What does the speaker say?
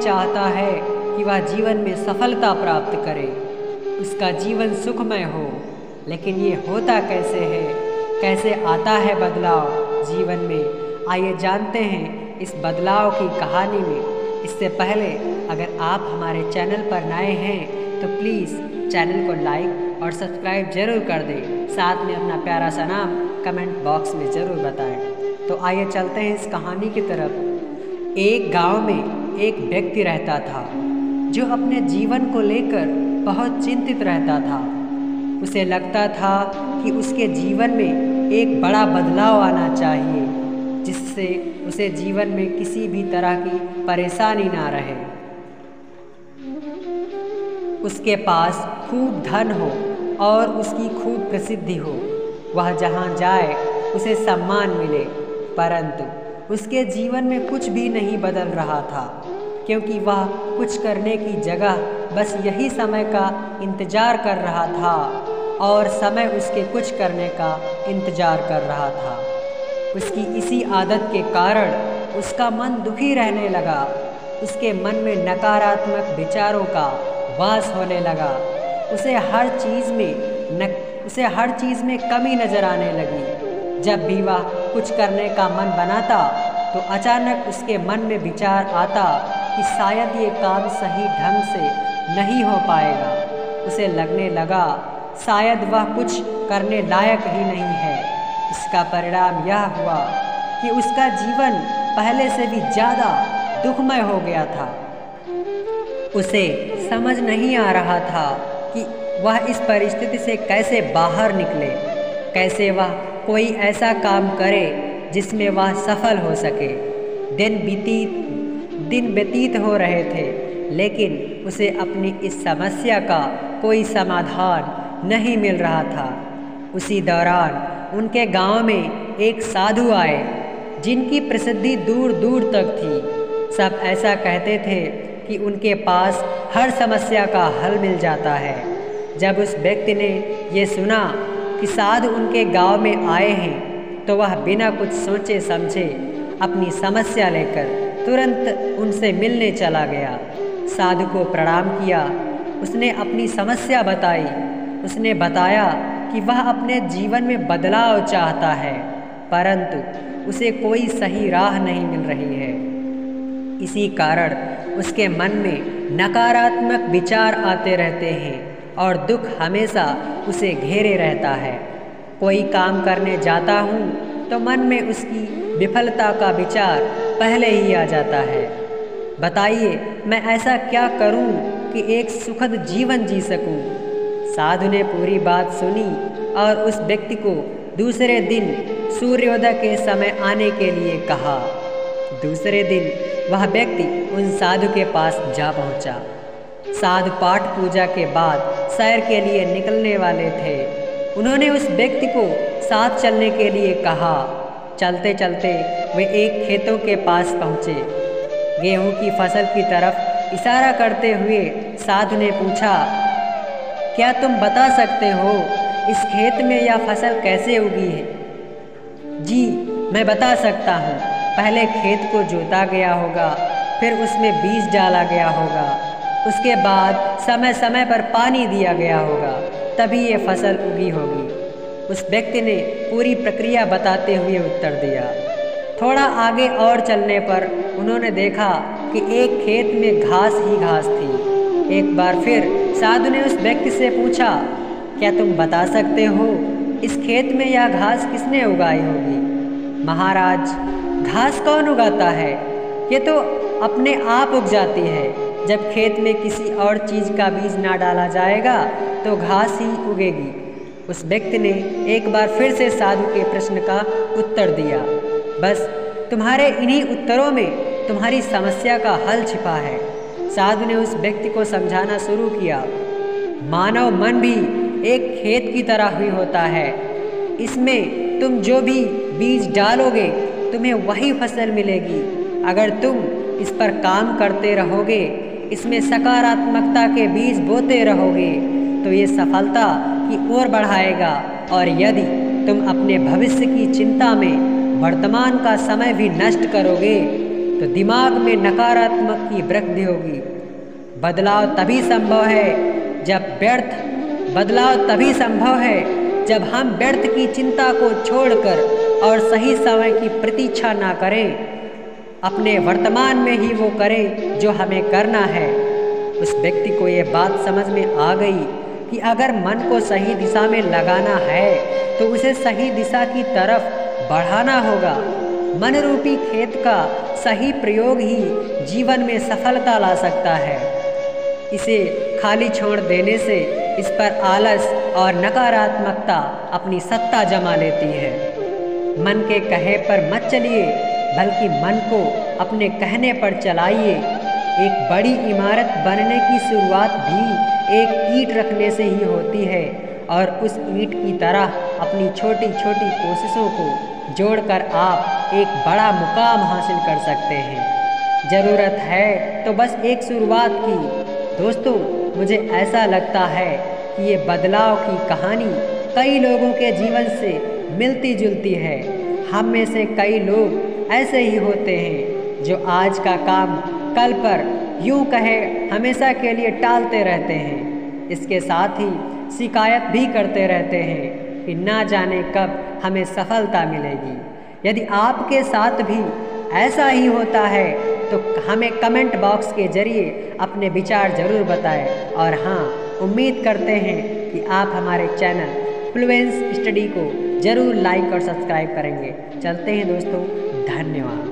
चाहता है कि वह जीवन में सफलता प्राप्त करे, उसका जीवन सुखमय हो, लेकिन ये होता कैसे है, कैसे आता है बदलाव जीवन में? आइए जानते हैं इस बदलाव की कहानी में। इससे पहले अगर आप हमारे चैनल पर नए हैं तो प्लीज़ चैनल को लाइक और सब्सक्राइब ज़रूर कर दें, साथ में अपना प्यारा सा नाम कमेंट बॉक्स में ज़रूर बताएं। तो आइए चलते हैं इस कहानी की तरफ। एक गांव में एक व्यक्ति रहता था जो अपने जीवन को लेकर बहुत चिंतित रहता था। उसे लगता था कि उसके जीवन में एक बड़ा बदलाव आना चाहिए, जिससे उसे जीवन में किसी भी तरह की परेशानी ना रहे। उसके पास खूब धन हो और उसकी खूब प्रसिद्धि हो, वह जहाँ जाए उसे सम्मान मिले, परंतु उसके जीवन में कुछ भी नहीं बदल रहा था, क्योंकि वह कुछ करने की जगह बस यही समय का इंतज़ार कर रहा था और समय उसके कुछ करने का इंतज़ार कर रहा था। उसकी इसी आदत के कारण उसका मन दुखी रहने लगा। उसके मन में नकारात्मक विचारों का वास होने लगा। उसे हर चीज़ में कमी नज़र आने लगी। जब भी वह कुछ करने का मन बनाता तो अचानक उसके मन में विचार आता कि शायद ये काम सही ढंग से नहीं हो पाएगा। उसे लगने लगा शायद वह कुछ करने लायक ही नहीं है। इसका परिणाम यह हुआ कि उसका जीवन पहले से भी ज़्यादा दुखमय हो गया था। उसे समझ नहीं आ रहा था कि वह इस परिस्थिति से कैसे बाहर निकले, कैसे वह कोई ऐसा काम करे जिसमें वह सफल हो सके। दिन व्यतीत हो रहे थे, लेकिन उसे अपनी इस समस्या का कोई समाधान नहीं मिल रहा था। उसी दौरान उनके गांव में एक साधु आए, जिनकी प्रसिद्धि दूर दूर तक थी। सब ऐसा कहते थे कि उनके पास हर समस्या का हल मिल जाता है। जब उस व्यक्ति ने ये सुना कि साधु उनके गांव में आए हैं, तो वह बिना कुछ सोचे समझे अपनी समस्या लेकर तुरंत उनसे मिलने चला गया। साधु को प्रणाम किया। उसने अपनी समस्या बताई। उसने बताया कि वह अपने जीवन में बदलाव चाहता है, परंतु उसे कोई सही राह नहीं मिल रही है। इसी कारण उसके मन में नकारात्मक विचार आते रहते हैं और दुख हमेशा उसे घेरे रहता है। कोई काम करने जाता हूँ तो मन में उसकी विफलता का विचार पहले ही आ जाता है। बताइए मैं ऐसा क्या करूं कि एक सुखद जीवन जी सकूं? साधु ने पूरी बात सुनी और उस व्यक्ति को दूसरे दिन सूर्योदय के समय आने के लिए कहा। दूसरे दिन वह व्यक्ति उन साधु के पास जा पहुंचा। साधु पाठ पूजा के बाद सैर के लिए निकलने वाले थे। उन्होंने उस व्यक्ति को साथ चलने के लिए कहा। चलते चलते वे एक खेतों के पास पहुँचे। गेहूं की फसल की तरफ इशारा करते हुए साधु ने पूछा, क्या तुम बता सकते हो इस खेत में यह फसल कैसे उगी है? जी मैं बता सकता हूँ। पहले खेत को जोता गया होगा, फिर उसमें बीज डाला गया होगा, उसके बाद समय समय पर पानी दिया गया होगा, तभी ये फसल उगी होगी। उस व्यक्ति ने पूरी प्रक्रिया बताते हुए उत्तर दिया। थोड़ा आगे और चलने पर उन्होंने देखा कि एक खेत में घास ही घास थी। एक बार फिर साधु ने उस व्यक्ति से पूछा, क्या तुम बता सकते हो इस खेत में यह घास किसने उगाई होगी? महाराज, घास कौन उगाता है? ये तो अपने आप उग जाती है। जब खेत में किसी और चीज़ का बीज ना डाला जाएगा तो घास ही उगेगी। उस व्यक्ति ने एक बार फिर से साधु के प्रश्न का उत्तर दिया। बस तुम्हारे इन्हीं उत्तरों में तुम्हारी समस्या का हल छिपा है। साधु ने उस व्यक्ति को समझाना शुरू किया। मानव मन भी एक खेत की तरह ही होता है। इसमें तुम जो भी बीज डालोगे तुम्हें वही फसल मिलेगी। अगर तुम इस पर काम करते रहोगे, इसमें सकारात्मकता के बीज बोते रहोगे, तो ये सफलता की ओर बढ़ाएगा। और यदि तुम अपने भविष्य की चिंता में वर्तमान का समय भी नष्ट करोगे तो दिमाग में नकारात्मक की वृद्धि होगी। बदलाव तभी संभव है जब हम व्यर्थ की चिंता को छोड़कर और सही समय की प्रतीक्षा ना करें, अपने वर्तमान में ही वो करें जो हमें करना है। उस व्यक्ति को ये बात समझ में आ गई कि अगर मन को सही दिशा में लगाना है तो उसे सही दिशा की तरफ बढ़ाना होगा। मन रूपी खेत का सही प्रयोग ही जीवन में सफलता ला सकता है। इसे खाली छोड़ देने से इस पर आलस और नकारात्मकता अपनी सत्ता जमा लेती है। मन के कहे पर मत चलिए, बल्कि मन को अपने कहने पर चलाइए। एक बड़ी इमारत बनने की शुरुआत भी एक ईंट रखने से ही होती है, और उस ईंट की तरह अपनी छोटी छोटी कोशिशों को जोड़कर आप एक बड़ा मुकाम हासिल कर सकते हैं। ज़रूरत है तो बस एक शुरुआत की। दोस्तों, मुझे ऐसा लगता है कि ये बदलाव की कहानी कई लोगों के जीवन से मिलती जुलती है। हम में से कई लोग ऐसे ही होते हैं जो आज का काम कल पर यूं कहे हमेशा के लिए टालते रहते हैं। इसके साथ ही शिकायत भी करते रहते हैं कि ना जाने कब हमें सफलता मिलेगी। यदि आपके साथ भी ऐसा ही होता है तो हमें कमेंट बॉक्स के जरिए अपने विचार ज़रूर बताएं। और हाँ, उम्मीद करते हैं कि आप हमारे चैनल फ्लुएंस स्टडी को ज़रूर लाइक और सब्सक्राइब करेंगे। चलते हैं दोस्तों, धन्यवाद।